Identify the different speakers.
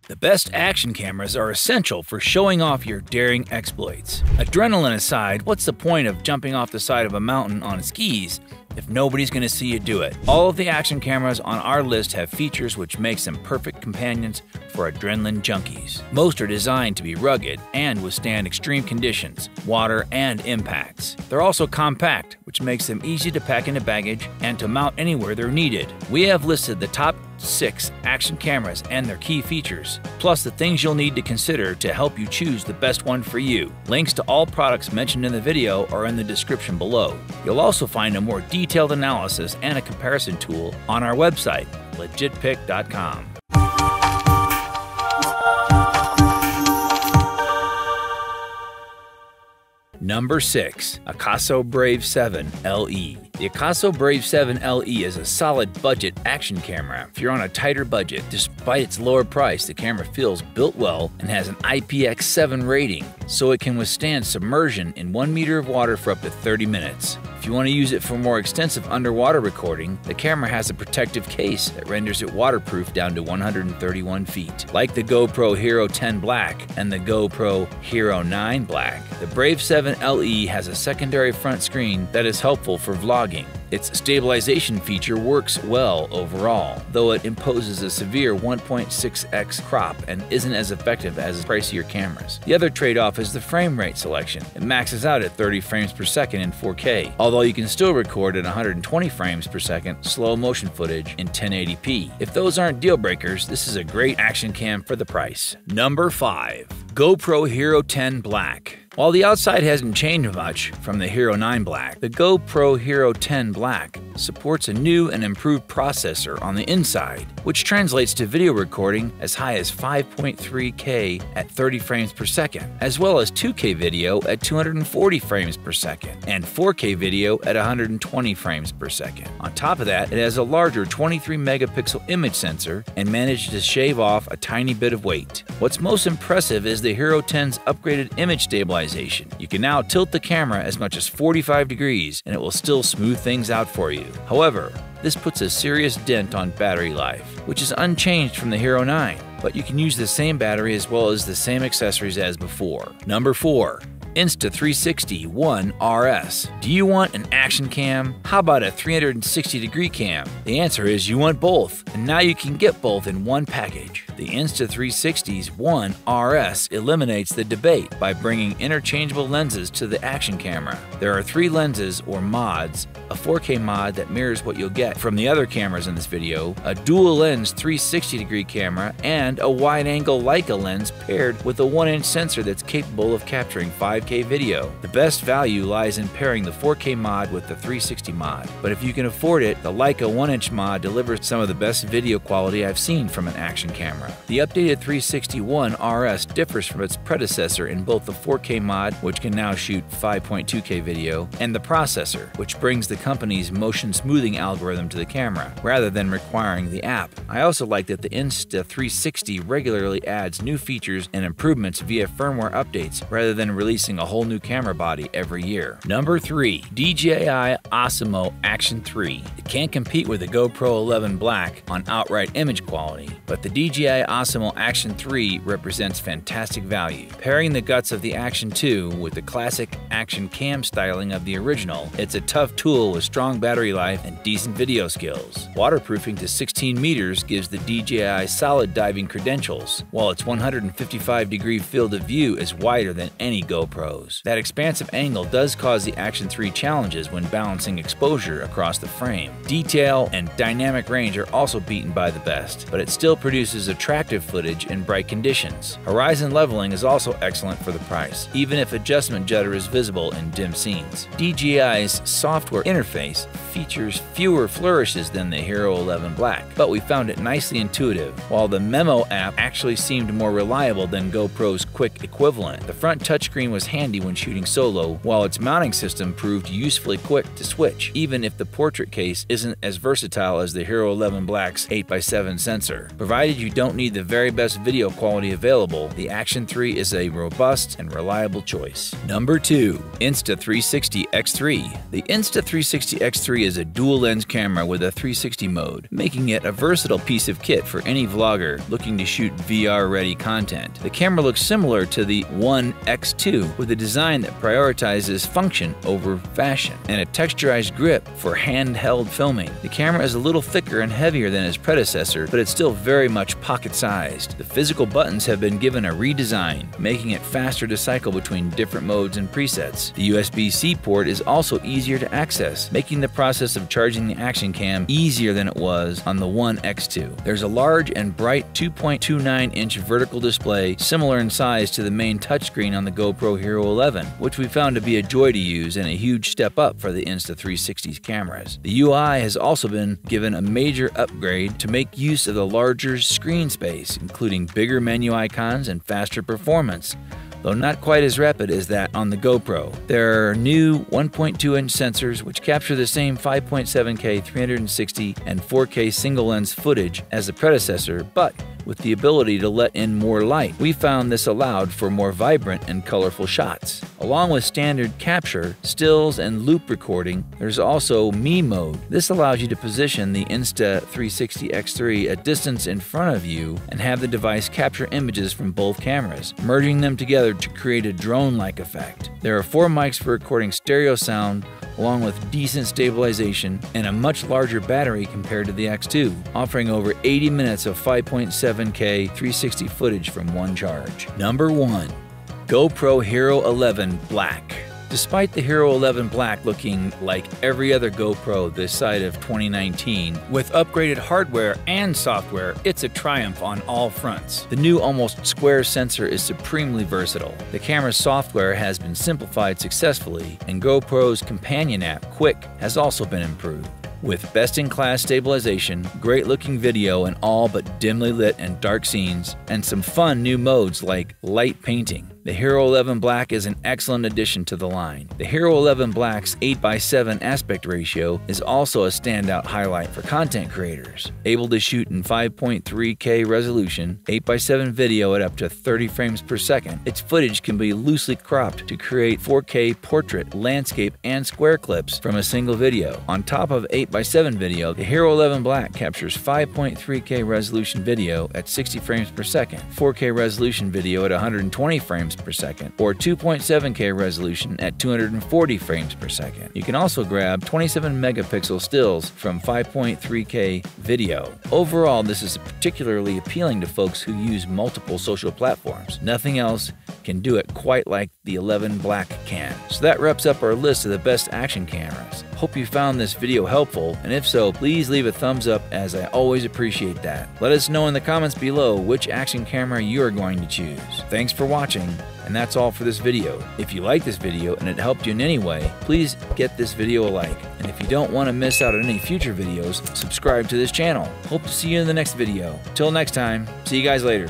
Speaker 1: The best action cameras are essential for showing off your daring exploits. Adrenaline aside, what's the point of jumping off the side of a mountain on skis if nobody's going to see you do it? All of the action cameras on our list have features which makes them perfect companions for adrenaline junkies. Most are designed to be rugged and withstand extreme conditions, water, and impacts. They're also compact, which makes them easy to pack into baggage and to mount anywhere they're needed. We have listed the top 6 action cameras and their key features, plus the things you'll need to consider to help you choose the best one for you. Links to all products mentioned in the video are in the description below. You'll also find a more detailed analysis and a comparison tool on our website, legitpic.com. Number 6. AKASO Brave 7 LE. The AKASO Brave 7 LE is a solid budget action camera if you're on a tighter budget. Despite its lower price, the camera feels built well and has an IPX7 rating, so it can withstand submersion in 1 meter of water for up to 30 minutes. If you want to use it for more extensive underwater recording, the camera has a protective case that renders it waterproof down to 131 feet. Like the GoPro Hero 10 Black and the GoPro Hero 9 Black, the Brave 7 LE has a secondary front screen that is helpful for vlogging. Its stabilization feature works well overall, though it imposes a severe 1.6x crop and isn't as effective as pricier cameras. The other trade-off is the frame rate selection. It maxes out at 30 frames per second in 4K, although you can still record at 120 frames per second slow motion footage in 1080p. If those aren't deal breakers, this is a great action cam for the price. Number 5. GoPro Hero 10 Black. While the outside hasn't changed much from the Hero 9 Black, the GoPro Hero 10 Black supports a new and improved processor on the inside, which translates to video recording as high as 5.3K at 30 frames per second, as well as 2K video at 240 frames per second, and 4K video at 120 frames per second. On top of that, it has a larger 23 megapixel image sensor and managed to shave off a tiny bit of weight. What's most impressive is the Hero 10's upgraded image stabilization. You can now tilt the camera as much as 45 degrees and it will still smooth things out for you. However, this puts a serious dent on battery life, which is unchanged from the Hero 9, but you can use the same battery as well as the same accessories as before. Number 4. Insta360 ONE RS. Do you want an action cam? How about a 360-degree cam? The answer is you want both, and now you can get both in one package. The Insta360's ONE RS eliminates the debate by bringing interchangeable lenses to the action camera. There are 3 lenses or mods: a 4K mod that mirrors what you'll get from the other cameras in this video, a dual-lens 360-degree camera, and a wide-angle Leica lens paired with a 1-inch sensor that's capable of capturing 5K video. The best value lies in pairing the 4K mod with the 360 mod, but if you can afford it, the Leica 1-inch mod delivers some of the best video quality I've seen from an action camera. The updated 360 ONE RS differs from its predecessor in both the 4K mod, which can now shoot 5.2K video, and the processor, which brings the company's motion smoothing algorithm to the camera, rather than requiring the app. I also like that the Insta360 regularly adds new features and improvements via firmware updates, rather than releasing a whole new camera body every year. Number 3. DJI Osmo Action 3. It can't compete with the GoPro 11 Black on outright image quality, but the DJI Osmo Action 3 represents fantastic value. Pairing the guts of the Action 2 with the classic action cam styling of the original, it's a tough tool with strong battery life and decent video skills. Waterproofing to 16 meters gives the DJI solid diving credentials, while its 155-degree field of view is wider than any GoPros. That expansive angle does cause the Action 3 challenges when balancing exposure across the frame. Detail and dynamic range are also beaten by the best, but it still produces attractive footage in bright conditions. Horizon leveling is also excellent for the price, even if adjustment judder is visible in dim scenes. DJI's software interface features fewer flourishes than the Hero 11 Black, but we found it nicely intuitive, while the Memo app actually seemed more reliable than GoPro's quick equivalent. The front touchscreen was handy when shooting solo, while its mounting system proved usefully quick to switch, even if the portrait case isn't as versatile as the Hero 11 Black's 8x7 sensor. Provided you don't need the very best video quality available, the Action 3 is a robust and reliable choice. Number 2. Insta360 X3. The Insta360 X3 is a dual-lens camera with a 360 mode, making it a versatile piece of kit for any vlogger looking to shoot VR-ready content. The camera looks similar to the ONE X2 with a design that prioritizes function over fashion and a texturized grip for handheld filming. The camera is a little thicker and heavier than its predecessor, but it's still very much pocket-sized. The physical buttons have been given a redesign, making it faster to cycle between different modes and presets. The USB-C port is also easier to access, making the process of charging the Action Cam easier than it was on the ONE X2. There's a large and bright 2.29-inch vertical display similar in size to the main touchscreen on the GoPro Hero 11, which we found to be a joy to use and a huge step up for the Insta360's cameras. The UI has also been given a major upgrade to make use of the larger screen space, including bigger menu icons and faster performance, though not quite as rapid as that on the GoPro. There are new 1.2-inch sensors which capture the same 5.7K 360 and 4K single-lens footage as the predecessor, but with the ability to let in more light. We found this allowed for more vibrant and colorful shots. Along with standard capture, stills, and loop recording, there's also Me mode. This allows you to position the Insta360 X3 a distance in front of you and have the device capture images from both cameras, merging them together to create a drone-like effect. There are 4 mics for recording stereo sound, along with decent stabilization and a much larger battery compared to the X2, offering over 80 minutes of 5.7K 360 footage from one charge. Number 1. GoPro Hero 11 Black. Despite the Hero 11 Black looking like every other GoPro this side of 2019, with upgraded hardware and software, it's a triumph on all fronts. The new almost square sensor is supremely versatile. The camera's software has been simplified successfully, and GoPro's companion app, Quick, has also been improved. With best-in-class stabilization, great-looking video in all but dimly lit and dark scenes, and some fun new modes like light painting, the Hero 11 Black is an excellent addition to the line. The Hero 11 Black's 8x7 aspect ratio is also a standout highlight for content creators. Able to shoot in 5.3K resolution, 8x7 video at up to 30 frames per second, its footage can be loosely cropped to create 4K portrait, landscape, and square clips from a single video. On top of 8x7 video, the Hero 11 Black captures 5.3K resolution video at 60 frames per second, 4K resolution video at 120 frames per second, or 2.7K resolution at 240 frames per second. You can also grab 27 megapixel stills from 5.3K video. Overall, this is particularly appealing to folks who use multiple social platforms. Nothing else can do it quite like the 11 Black can. So that wraps up our list of the best action cameras. Hope you found this video helpful, and if so, please leave a thumbs up, as I always appreciate that. Let us know in the comments below which action camera you are going to choose. Thanks for watching, and that's all for this video. If you like this video and it helped you in any way, please get this video a like. And if you don't want to miss out on any future videos, subscribe to this channel. Hope to see you in the next video. Till next time, see you guys later.